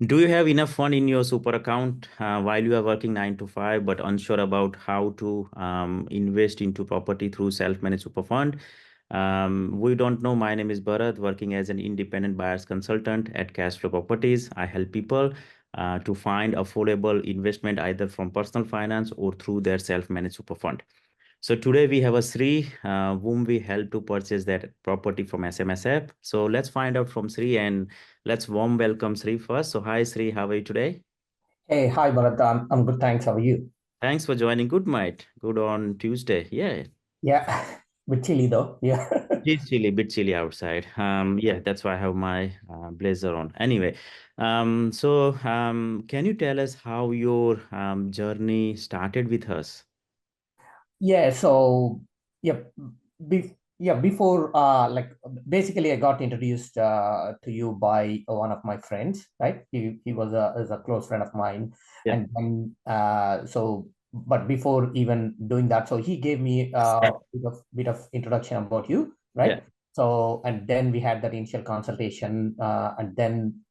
Do you have enough fund in your super account while you are working 9 to 5, but unsure about how to invest into property through self-managed super fund? We don't know. My name is Bharat, working as an independent buyer's consultant at Cashflow Properties. I help people to find affordable investment either from personal finance or through their self-managed super fund. So today we have a Sri, whom we help to purchase that property from SMSF. So let's find out from Sri and let's warm welcome Sri first. So hi Sri, how are you today? Hey, hi, Bharat. I'm good. Thanks. How are you? Thanks for joining. Good mate. Good on Tuesday. Yeah, Yeah, bit chilly though. Yeah. it's chilly, bit chilly outside. Yeah, that's why I have my blazer on. Anyway, can you tell us how your journey started with us? Yeah. So, yeah, before, basically, I got introduced to you by one of my friends, right? He was is a close friend of mine, Yeah, and then but before even doing that, so he gave me a bit of introduction about you, yeah, right? So, and then we had that initial consultation, and then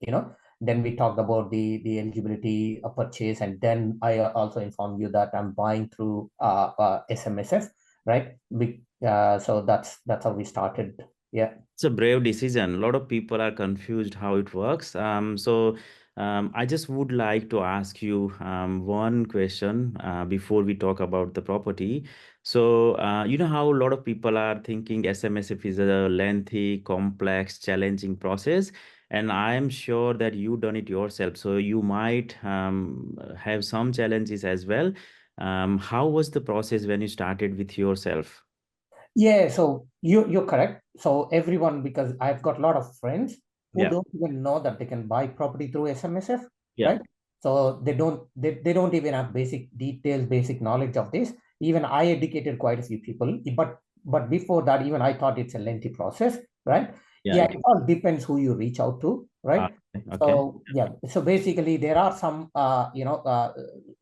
then we talked about the eligibility of purchase, and then I also informed you that I'm buying through SMSF, right? So that's how we started. Yeah. it's a brave decision. A lot of people are confused how it works. I just would like to ask you one question before we talk about the property. So, you know how a lot of people are thinking SMSF is a lengthy, complex, challenging process, and I am sure that you done it yourself. So you might have some challenges as well. How was the process when you started with yourself? Yeah, so you're correct. So everyone, because I've got a lot of friends who Yeah, don't even know that they can buy property through SMSF, yeah, right? So they don't even have basic details, basic knowledge of this. Even I educated quite a few people, but before that, even I thought it's a lengthy process, right? yeah. Yeah, it all depends who you reach out to, right? Okay. Okay. So yeah, so basically there are some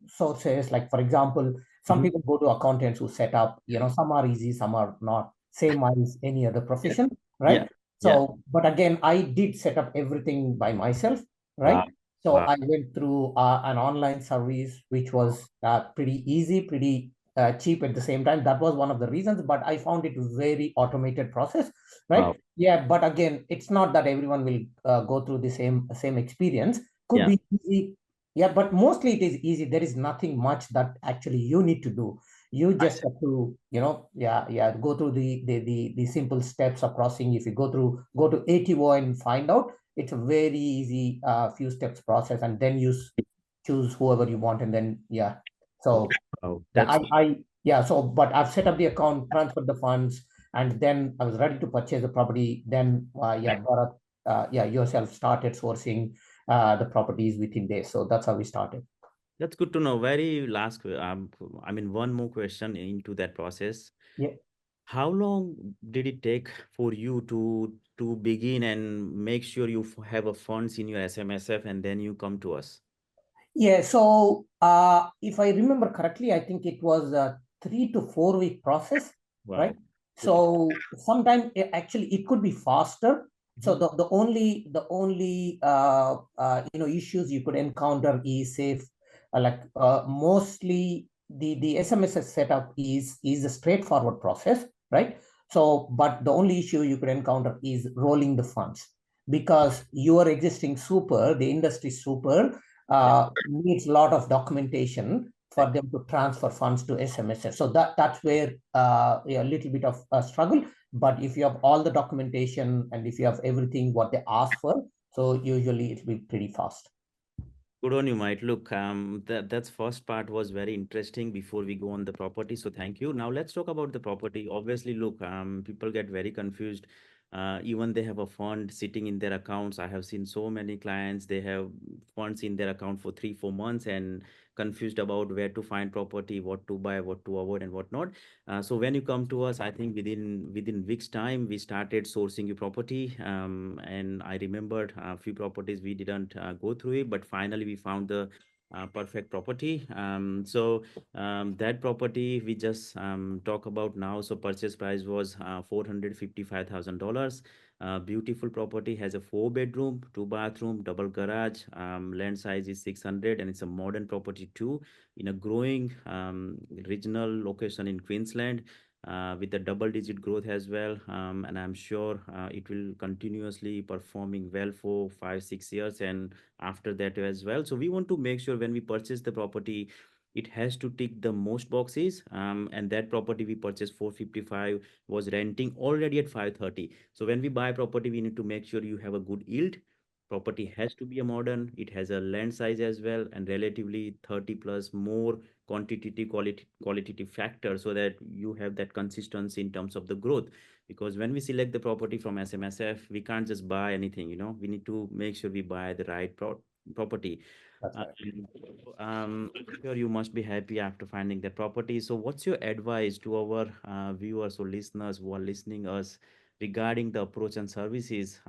sources, like for example, some Mhm. people go to accountants who set up, some are easy, some are not, same as any other Yeah. profession, Yeah. right? Yeah. So, but again, I did set up everything by myself, Wow. right? So Wow. I went through an online service, which was pretty easy, pretty cheap at the same time. That was one of the reasons, but I found it very automated process, Wow. right? Yeah, but again, it's not that everyone will go through the same experience. Could Yeah. be easy, yeah, but mostly it is easy. There is nothing much that actually you need to do. You I just see. have to, go through the simple steps of crossing. If you go to ATO and find out, it's a very easy few steps process, and then you choose whoever you want, and then yeah. So Wow. yeah, That's yeah. So, but I've set up the account, transferred the funds, and then I was ready to purchase the property. Then, yeah, Bharat, yeah, yourself started sourcing the properties within days. So that's how we started. that's good to know. Very last, I mean, one more question into that process. Yeah. How long did it take for you to begin and make sure you have a funds in your SMSF and then you come to us? Yeah. So, if I remember correctly, I think it was a 3 to 4 week process, right? Wow. Good to So sometimes actually it could be faster. So Mhm. the only issues you could encounter is if mostly the SMSS setup is a straightforward process, right? So, but the only issue you could encounter is rolling the funds, because your existing super, the industry super, Yeah. needs a lot of documentation for them to transfer funds to SMSF. So that's where a little bit of a struggle. But if you have all the documentation and if you have everything what they ask for, so usually it'll be pretty fast. Good on you, Mike. Look, that's first part was very interesting before we go on the property. So thank you. Now let's talk about the property. Obviously, look, people get very confused. Even they have a fund sitting in their accounts. I have seen so many clients, they have funds in their account for 3, 4 months and confused about where to find property, what to buy, what to avoid, and what not. So when you come to us, I think within weeks time we started sourcing your property. And I remembered a few properties we didn't go through it, but finally we found the perfect property. That property we just talk about now. So purchase price was $455,000. Beautiful property, has a 4 bedroom, 2 bathroom, double garage. Land size is 600, and it's a modern property too, in a growing regional location in Queensland, with a double-digit growth as well. And I'm sure it will continuously performing well for 5 6 years and after that as well. So we want to make sure when we purchase the property, it has to tick the most boxes. And that property we purchased 455 was renting already at 530. So when we buy property, we need to make sure you have a good yield. Property has to be a modern, it has a land size as well, and relatively 30 plus more quantitative qualitative factor, so that you have that consistency in terms of the growth. Because when we select the property from SMSF, we can't just buy anything, we need to make sure we buy the right property. That's um, right. I'm sure you must be happy after finding the property. So, what's your advice to our viewers or listeners who are listening us regarding the approach and services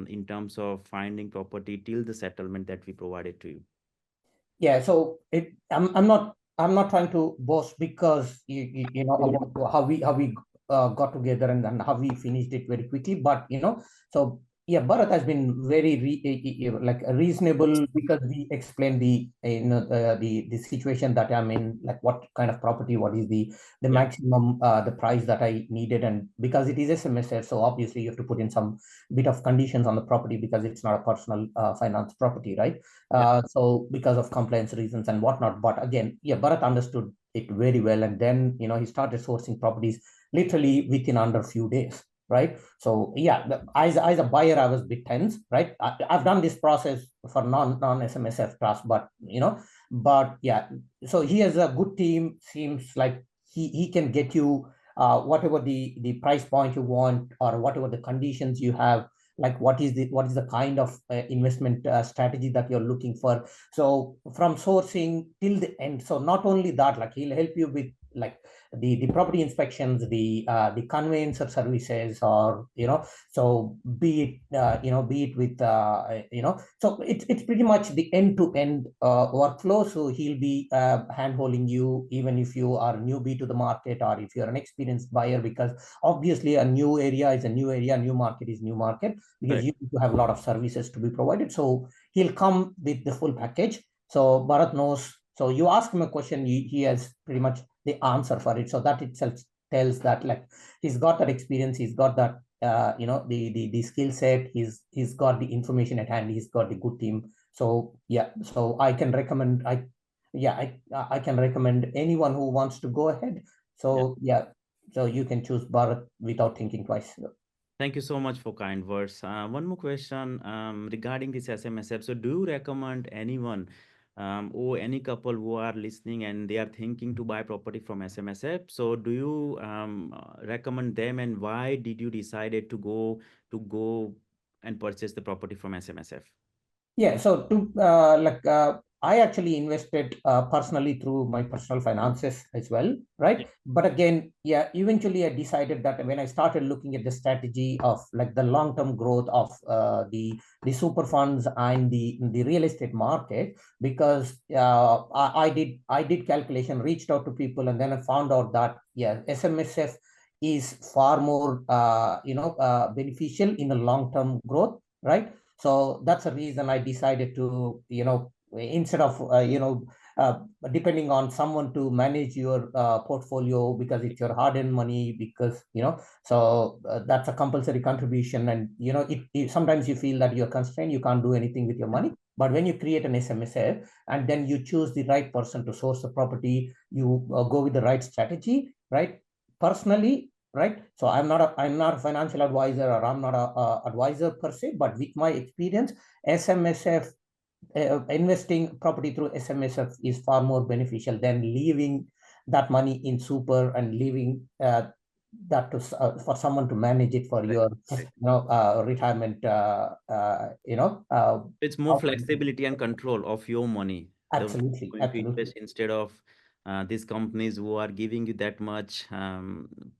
in terms of finding property till the settlement that we provided to you? Yeah, so I'm not trying to boast because about how we got together and how we finished it very quickly, but so yeah, Bharat has been very like reasonable because we explained the situation that I'm in, like what kind of property, what is the Yeah, maximum the price that I needed, and because it is SMSF, so obviously you have to put in some bit of conditions on the property because it's not a personal finance property, right? yeah, So because of compliance reasons and whatnot. But again, yeah, Bharat understood it very well. And then, he started sourcing properties literally within under a few days, right? So yeah, as a buyer, I was a bit tense, right? I've done this process for non-SMSF trust, but yeah, so he has a good team, seems like he can get you whatever the price point you want or whatever the conditions you have, like what is the kind of investment strategy that you're looking for. So from sourcing till the end, so not only that, like he'll help you with like the property inspections, the conveyancer services, or so be it with so it's pretty much the end to end workflow. So he'll be hand holding you even if you are a newbie to the market or if you're an experienced buyer, because obviously a new area is a new area, new market is new market, because correct. you need to have a lot of services to be provided. So he'll come with the full package. So Bharat knows. So you ask him a question, he has pretty much the answer for it. So that itself tells that like he's got that experience, he's got that the skill set, he's got the information at hand, he's got the good team. So yeah, so I can recommend I can recommend anyone who wants to go ahead. Yeah. So yeah, so you can choose Bharat without thinking twice. Thank you so much for kind words. One more question regarding this SMSF. So, do you recommend anyone or any couple who are listening and they are thinking to buy property from SMSF? So, do you recommend them, and why did you decided to go and purchase the property from SMSF? Yeah, so I actually invested personally through my personal finances as well, Yeah. right? But again, yeah, eventually I decided that when I started looking at the strategy of like the long-term growth of the super funds and the real estate market, because I did calculation, reached out to people, and then I found out that yeah, SMSF is far more beneficial in the long-term growth, right? So that's the reason I decided to, instead of, depending on someone to manage your portfolio because it's your hard-earned money, because, so that's a compulsory contribution. And, sometimes you feel that you're constrained, you can't do anything with your money. But when you create an SMSF and then you choose the right person to source the property, you go with the right strategy, right? Personally, right? So I'm not a financial advisor, or I'm not a advisor per se, but with my experience, SMSF, investing property through SMSF is far more beneficial than leaving that money in super and leaving that to for someone to manage it for Right. your Right. retirement It's more flexibility and control of your money. The way absolutely, you're going to absolutely. invest instead of these companies who are giving you that much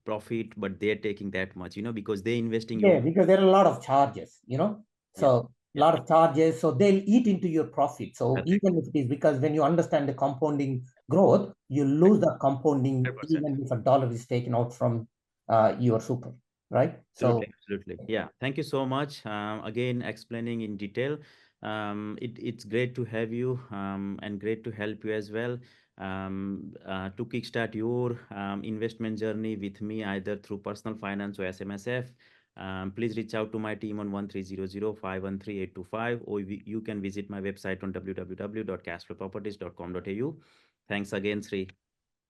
profit, but they're taking that much, because they're investing your Yeah, money. because there are a lot of charges, Yeah. so a Yeah. lot of charges. So they'll eat into your profit. So Correct. even if it is, because when you understand the compounding growth, you lose that compounding 100%. even if a dollar is taken out from your super. right? Absolutely, So absolutely. Yeah. Thank you so much. Again, explaining in detail. It's great to have you and great to help you as well to kickstart your investment journey with me, either through personal finance or SMSF. Please reach out to my team on 1300 513 825, or you can visit my website on www.cashflowproperties.com.au. Thanks again, Sri.